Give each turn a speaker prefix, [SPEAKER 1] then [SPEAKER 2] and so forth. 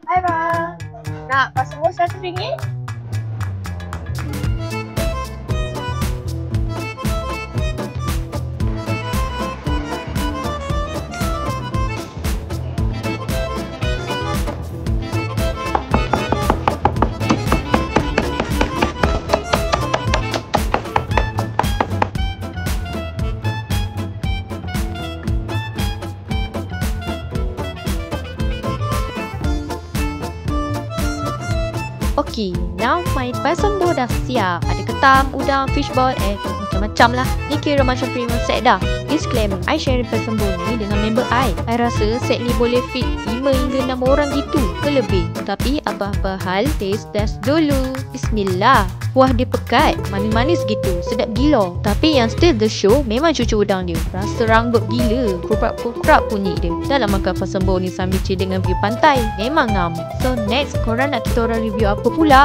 [SPEAKER 1] Hai bang, nak pasang bos RM1?
[SPEAKER 2] Okay, now my pasombo dah siap. Ada ketam, udang, fishball, macam-macam lah. Ni kira macam premium set dah. Disclaimer, I share pasombo ni dengan member I rasa set ni boleh fit 5 hingga 6 orang gitu ke lebih. Tapi apa-apa hal, taste test dulu. Bismillah. Kuah dia pekat, manis-manis gitu, sedap gila. Tapi yang steal the show memang cucu udang dia. Rasa ranggup gila, kuprap-kuprap bunyi dia. Dalam makan pasombo ni sambil chill dengan view pantai, memang ngam. So next, korang nak kita orang review apa pula?